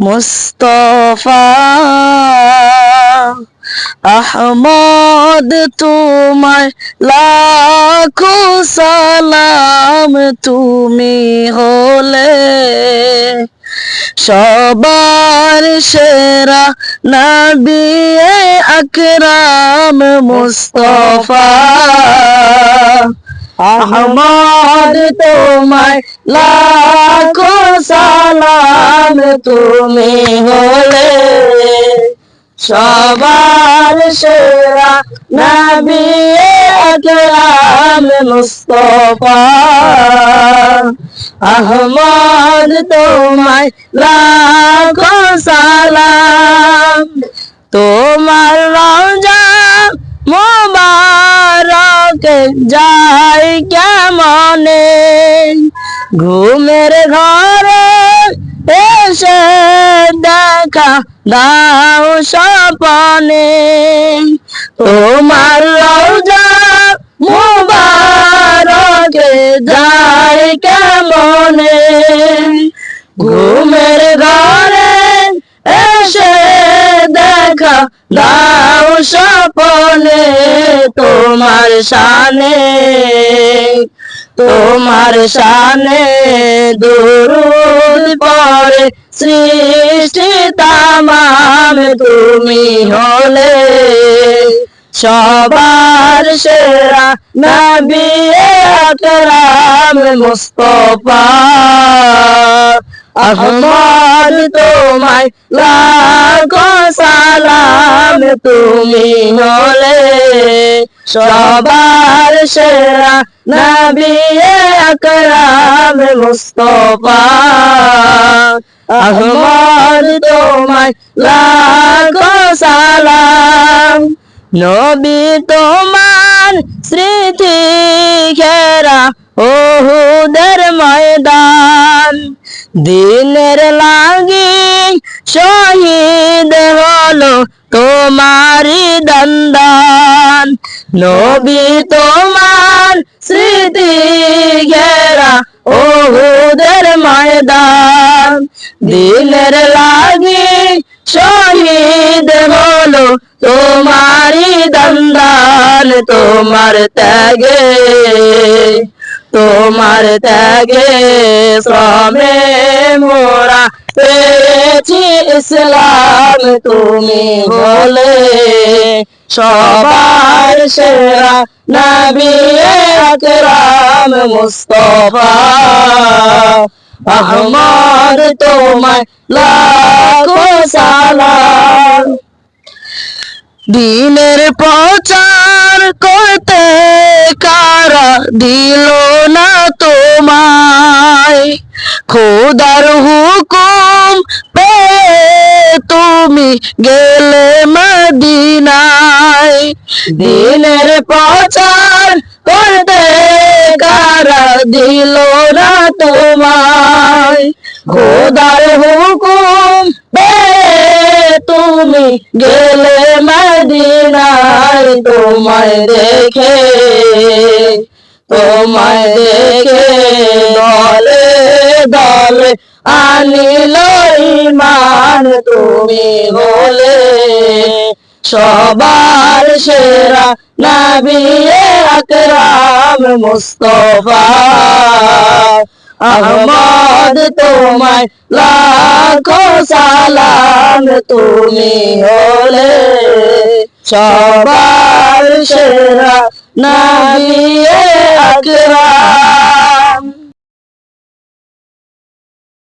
মুস্তফা আহমদ তোমায় লাখো সালাম, তুমি হলে সবার সেরা নবী আকরাম মুস্তফা আহমদ তোমায় লাখো সালাম, তুমি হলে সবার সেরা নবী আকরাম মুস্তফা আহমদ তোমায় লাখো সালাম। তোমার রওজা মোবারক যায় কেমনে, ঘুমের ঘরে এসে দেখা দাও স্বপনে। তোমার রওজা মোবারক যায় কেমনে, ঘুমের ঘরে এসে দেখা দাও স্বপনে। তোমার শানে, তোমার শানে দুরূদ পড়ে সৃষ্টি তামাম, তুমি হলে সবার সেরা নবী আকরাম মুস্তফা আহমদ তোমায় লাখো সালাম, তুমি হলে সবার সেরা নবী আকরাম মুস্তফা আহমদ তোমায় লাখো সালাম। নবী তোমার স্মৃতি ঘেরা উহুদের ময়দান, দিনের লাগি শহীদ হলো তোমারি দন্দান। নবী তোমার স্মৃতি ঘেরা উহুদের ময়দান, দিনের লাগি শহীদ হলো তোমারি দন্দান। তোমার ত্যাগে, তোমার ত্যাগে শ্রমে মোরা পেয়েছি ইসলাম, তুমি হলে সবার সেরা নবী আকরাম মুস্তফা আহমদ তোমায় লাখো সালাম। দিনের প্রচার করতে কারা দিল না তোমায়, খোদার হুকুম পেয়ে তুমি গেলে মদিনায়। দিনের প্রচার করতে কারা দিল না তোমায়, খোদার হুকুম পেয়ে তুমি গেলে মদিনায়। তোমায় দেখে, তোমায় দেখে দলে দলে আনিল ঈমান, তুমি হলে সবার সেরা নবী আকরাম মুস্তফা আহমদ তোমায় লাখো সালাম, তুমি হলে সবার সেরা নবী আকরাম।